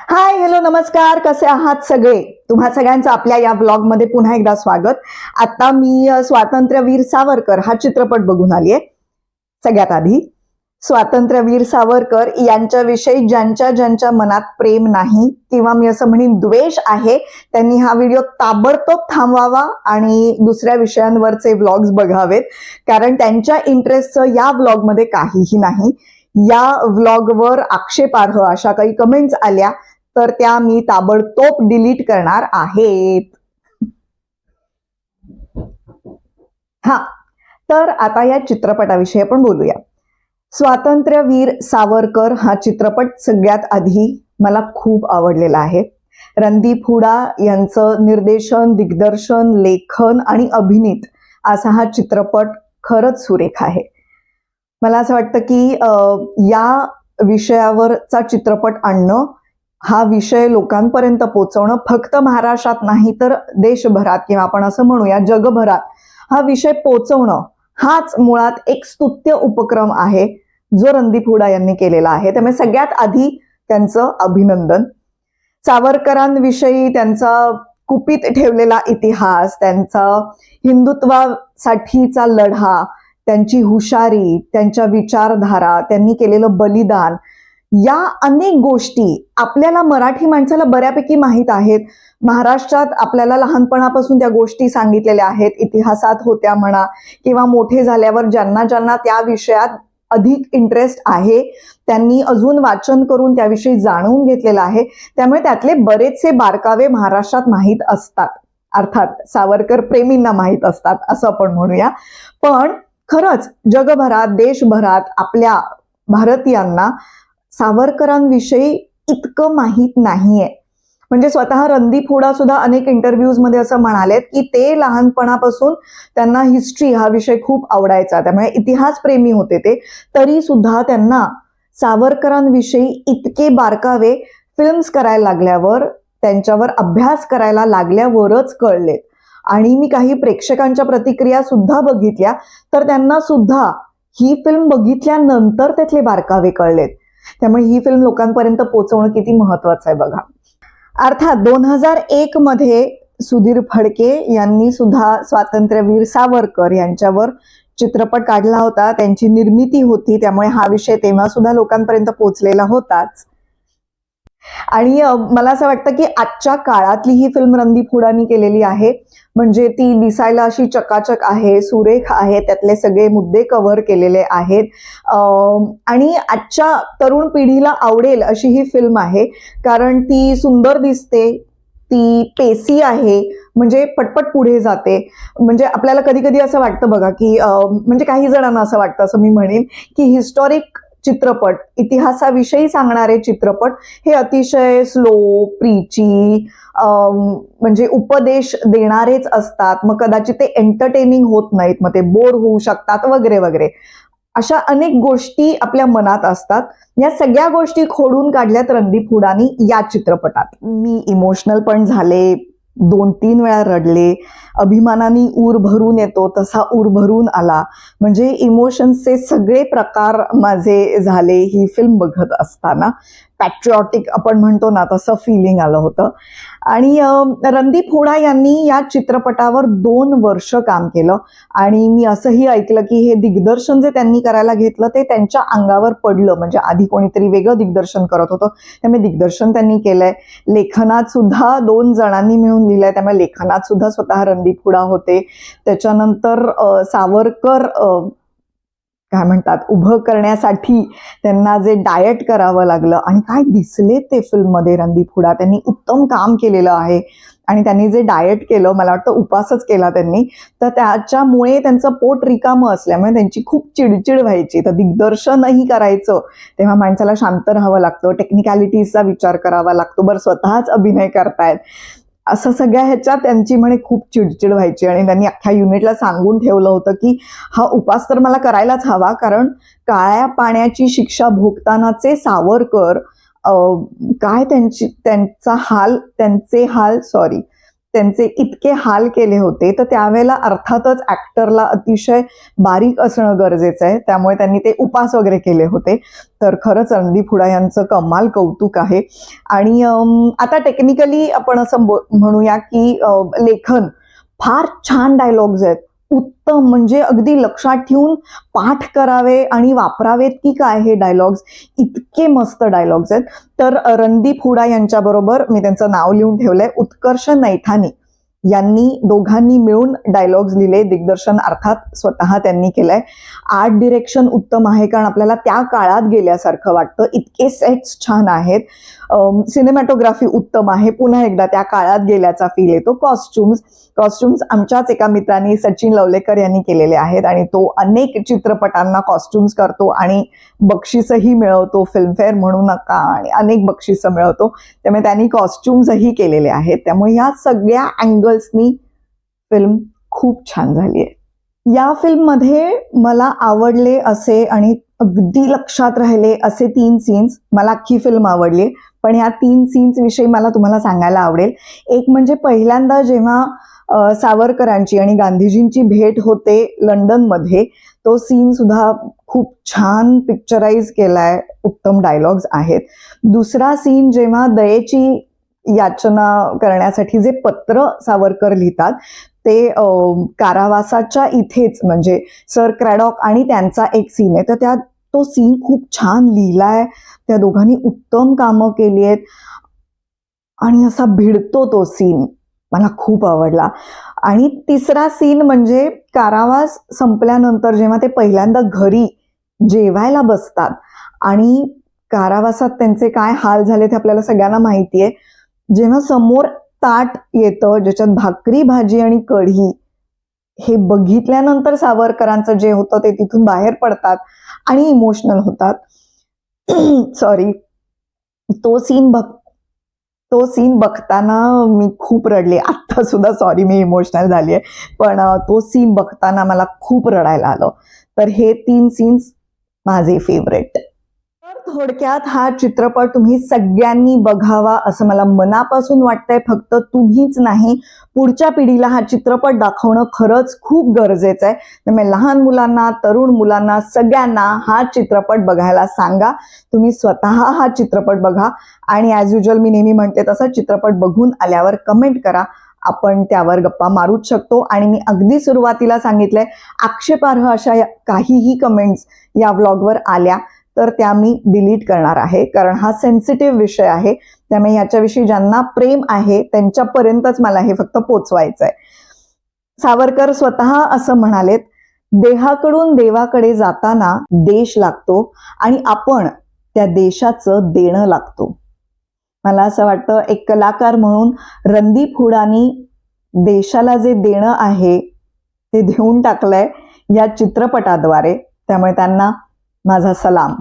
हाय, hello, नमस्कार. कसे आहात सगळे? तुम्हा सगळ्यांचं आपल्या या ब्लॉगमध्ये पुन्हा एकदा स्वागत. आता मी स्वातंत्र्यवीर सावरकर हा चित्रपट बघून आलीये. सगळ्यात आधी स्वातंत्र्यवीर सावरकर यांच्याविषयी ज्यांच्या ज्यांच्या मनात प्रेम नाही किंवा मी असं म्हणेन द्वेष आहे, त्यांनी हा व्हिडिओ ताबडतोब थांबवावा आणि दुसऱ्या विषयांवरचे व्लॉग्स बघावेत, कारण त्यांच्या इंटरेस्टचं या व्लॉगमध्ये काहीही नाही. या व्लॉगवर आक्षेपार्ह अशा काही कमेंट्स आल्या तर त्या मी ताबडतोब डिलीट करणार आहेत. हा, तर आता या चित्रपटाविषयी आपण बोलूया. स्वातंत्र्यवीर सावरकर हा चित्रपट सगळ्यात आधी मला खूप आवडलेला आहे. रणदीप हुडा यांचं निर्देशन, दिग्दर्शन, लेखन आणि अभिनीत असा हा चित्रपट खरंच सुरेख आहे. मला असं वाटतं की या विषयावरचा चित्रपट आणणं, हा विषय लोकांपर्यंत पोहोचवणं, फक्त महाराष्ट्रात नाही तर देशभरात किंवा आपण असं म्हणूया जगभरात हा विषय पोहोचवणं, हाच मुळात एक स्तुत्य उपक्रम आहे जो रणदीप हुडा यांनी केलेला आहे. त्यामुळे सगळ्यात आधी त्यांचं अभिनंदन. सावरकरांविषयी त्यांचा कुपीत ठेवलेला इतिहास, त्यांचा हिंदुत्वासाठीचा लढा, त्यांची हुशारी, त्यांच्या विचारधारा, त्यांनी केलेलं बलिदान, या अनेक गोष्टी आपल्याला मराठी माणसाला बऱ्यापैकी माहीत आहेत. महाराष्ट्रात आपल्याला लहानपणापासून त्या गोष्टी सांगितलेल्या आहेत, इतिहासात होत्या म्हणा किंवा मोठे झाल्यावर ज्यांना ज्यांना त्या विषयात अधिक इंटरेस्ट आहे त्यांनी अजून वाचन करून त्याविषयी जाणून घेतलेलं आहे. त्यामुळे त्यातले बरेचसे बारकावे महाराष्ट्रात माहीत असतात, अर्थात सावरकर प्रेमींना माहीत असतात असं आपण म्हणूया. पण खरंच जगभरात, देशभरात आपल्या भारतीयांना सावरकरांविषयी इतकं माहीत नाहीये. म्हणजे स्वतः रणदीप हुडा सुद्धा अनेक इंटरव्ह्यूज मध्ये असं म्हणालेत की ते लहानपणापासून त्यांना हिस्ट्री हा विषय खूप आवडायचा, त्यामुळे इतिहास प्रेमी होते ते, तरी सुद्धा त्यांना सावरकरांविषयी इतके बारकावे फिल्म्स करायला लागल्यावर, त्यांच्यावर अभ्यास करायला लागल्यावरच कळलेत. आणि मी काही प्रेक्षकांच्या प्रतिक्रिया सुद्धा बघितल्या, तर त्यांना सुद्धा ही फिल्म बघितल्यानंतर त्यातले बारकावे कळलेत. त्यामुळे ही फिल्म लोकांपर्यंत पोहोचवणं किती महत्वाचं आहे बघा. अर्थात 2001 मध्ये सुधीर फडके यांनी सुद्धा स्वातंत्र्यवीर सावरकर यांच्यावर चित्रपट काढला होता, त्यांची निर्मिती होती, त्यामुळे हा विषय तेव्हा सुद्धा लोकांपर्यंत पोहोचलेला होताच. आणि मला असं वाटतं की आजच्या काळातली ही फिल्म रणदीप हुडानी केलेली आहे. म्हणजे ती दिसायला अशी चकाचक आहे, सुरेख आहे, त्यातले सगळे मुद्दे कव्हर केलेले आहेत आणि आजच्या तरुण पिढीला आवडेल अशी ही फिल्म आहे, कारण ती सुंदर दिसते, ती पेसी आहे, म्हणजे पटपट पुढे जाते. म्हणजे आपल्याला कधी कधी असं वाटतं बघा की म्हणजे काही जणांना असं वाटतं, असं मी म्हणेन की हिस्टॉरिक चित्रपट, इतिहासाविषयी सांगणारे चित्रपट हे अतिशय स्लो, प्रीची, म्हणजे उपदेश देणारेच असतात. मग कदाचित ते एंटरटेनिंग होत नाहीत, मग ते बोर होऊ शकतात वगैरे वगैरे, अशा अनेक गोष्टी आपल्या मनात असतात. या सगळ्या गोष्टी खोडून काढल्यात रणदीप हुडानी या चित्रपटात. मी इमोशनल पण झाले, 2-3 वेळा रडले, अभिमानाने ऊर भरून येतो तसा ऊर भरून आला. म्हणजे इमोशन्सचे सगळे प्रकार माझे झाले ही फिल्म बघत असताना. पॅट्रिऑटिक आपण म्हणतो ना, तसं फिलिंग आलं होतं. आणि रणदीप हुडा यांनी या चित्रपटावर 2 वर्ष काम केलं आणि मी असंही ऐकलं की हे दिग्दर्शन जे त्यांनी करायला घेतलं ते त्यांच्या अंगावर पडलं. म्हणजे आधी कोणीतरी वेगळं दिग्दर्शन करत होतं, त्यामुळे दिग्दर्शन त्यांनी केलंय. लेखनात सुद्धा 2 जणांनी मिळून लिहिलंय, त्यामुळे लेखनात सुद्धा स्वतः रणदीप हुडा होते. त्याच्यानंतर सावरकर काय म्हणतात, उभं करण्यासाठी त्यांना जे डाएट करावं लागलं आणि काय दिसले ते फिल्ममध्ये रणदीप हुडा, त्यांनी उत्तम काम केलेलं आहे. आणि त्यांनी जे डाएट केलं, मला वाटतं उपासच केला त्यांनी, तर त्याच्यामुळे त्यांचं पोट रिकामं असल्यामुळे त्यांची खूप चिडचिड व्हायची. तर दिग्दर्शनही करायचं तेव्हा माणसाला शांत राहावं लागतं, टेक्निकॅलिटीजचा विचार करावा लागतो, बरं स्वतःच अभिनय करतायत असं सगळ्या ह्याच्यात त्यांची म्हणे खूप चिडचिड व्हायची. आणि त्यांनी अख्ख्या युनिटला सांगून ठेवलं होतं की हा उपास तर मला करायलाच हवा, कारण काळ्या पाण्याची शिक्षा भोगतानाचे सावरकर काय त्यांचे हाल त्यांचे इतके हाल केले होते, तर त्यावेळेला अर्थातच ऍक्टरला अतिशय बारीक असणं गरजेचं आहे, त्यामुळे त्यांनी ते उपास वगैरे केले होते. तर खरंच रणदीप हुडा यांचं कमाल कौतुक आहे. आणि आता टेक्निकली आपण असं म्हणूया की लेखन फार छान डायलॉग्स आहेत, उत्तम, म्हणजे अगदी लक्षात ठेवून पाठ करावे आणि वापरावेत की काय हे डायलॉग्स, इतके मस्त डायलॉग्स आहेत. तर रणदीप हुडा यांच्याबरोबर मी त्यांचं नाव लिहून ठेवलंय, उत्कर्ष नैथानी यांनी दोघांनी मिळून डायलॉग्स लिहिले, दिग्दर्शन अर्थात स्वतः त्यांनी केलंय. आर्ट डिरेक्शन उत्तम आहे, कारण आपल्याला त्या काळात गेल्यासारखं वाटतं, इतके सेट्स छान आहेत. सिनेमॅटोग्राफी उत्तम आहे, पुन्हा एकदा त्या काळात गेल्याचा फील येतो. कॉस्ट्युम्स आमच्याच एका मित्रांनी सचिन लवलेकर यांनी केलेले आहेत, आणि तो अनेक चित्रपटांना कॉस्ट्युम्स करतो आणि बक्षीसही मिळवतो, फिल्मफेअर म्हणू नका, आणि अनेक बक्षिसं मिळवतो. त्यामुळे त्यांनी कॉस्ट्युम्सही केलेले आहेत. त्यामुळे ह्या सगळ्या अँगल्सनी फिल्म खूप छान झाली आहे. या फिल्ममध्ये मला आवडले असे आणि अगदी लक्षात राहिले असे 3 सीन्स, मला अख्खी फिल्म आवडली, पण ह्या 3 सीन्स विषयी मला तुम्हाला सांगायला आवडेल. एक म्हणजे पहिल्यांदा जेव्हा सावरकरांची आणि गांधीजींची भेट होते लंडनमध्ये, तो सीन सुद्धा खूप छान पिक्चराइज केलाय, उत्तम डायलॉग्स आहेत. दुसरा सीन जेव्हा दयेची याचना करण्यासाठी जे पत्र सावरकर लिहितात, ते कारावासाच्या इथेच, म्हणजे सर क्रॅडॉक आणि त्यांचा एक सीन आहे, तर त्यात तो सीन खूप छान लिहिलाय, त्या दोघांनी उत्तम कामं केली आहेत, आणि असा भिडतो तो सीन, मला खूप आवडला. आणि तिसरा सीन म्हणजे कारावास संपल्यानंतर जेव्हा ते पहिल्यांदा घरी जेवायला बसतात, आणि कारावासात त्यांचे काय हाल झाले ते आपल्याला सगळ्यांना माहिती आहे. जेव्हा समोर ताट येतं ज्याच्यात भाकरी, भाजी आणि कढी, हे बघितल्यानंतर सावरकरांचं जे होतं ते तिथून बाहेर पडतात आणि इमोशनल होतात. सॉरी, तो सीन बघताना मी खूप रडले. आत्ता सुद्धा सॉरी, मी इमोशनल झाली आहे, पण तो सीन बघताना मला खूप रडायला आलं. तर हे 3 सीन्स माझे फेवरेट. तर थोडक्यात हा चित्रपट तुम्ही सगळ्यांनी बघावा असं मला मनापासून वाटतंय. फक्त तुम्हीच नाही, पुढच्या पिढीला हा चित्रपट दाखवणं खरंच खूप गरजेचं आहे. त्यामुळे लहान मुलांना, तरुण मुलांना, सगळ्यांना हा चित्रपट बघायला सांगा. तुम्ही स्वतः हा चित्रपट बघा, आणि ॲज युजल मी नेहमी म्हणते तसं, चित्रपट बघून आल्यावर कमेंट करा, आपण त्यावर गप्पा मारूच शकतो. आणि मी अगदी सुरुवातीला सांगितलंय, आक्षेपार्ह अशा काहीही कमेंट्स या व्लॉगवर आल्या तर त्या मी डिलीट करणार आहे, कारण हा सेन्सिटिव्ह विषय आहे. त्यामुळे याच्याविषयी ज्यांना प्रेम आहे त्यांच्यापर्यंतच मला हे फक्त पोचवायचंय. सावरकर स्वतः असं म्हणालेत, देहाकडून देवाकडे जाताना देश लागतो, आणि आपण त्या देशाचं देणं लागतो. मला असं वाटतं, एक कलाकार म्हणून रणदीप हुडानी देशाला जे देणं आहे ते देऊन टाकलंय या चित्रपटाद्वारे. त्यामुळे त्यांना माझा सलाम.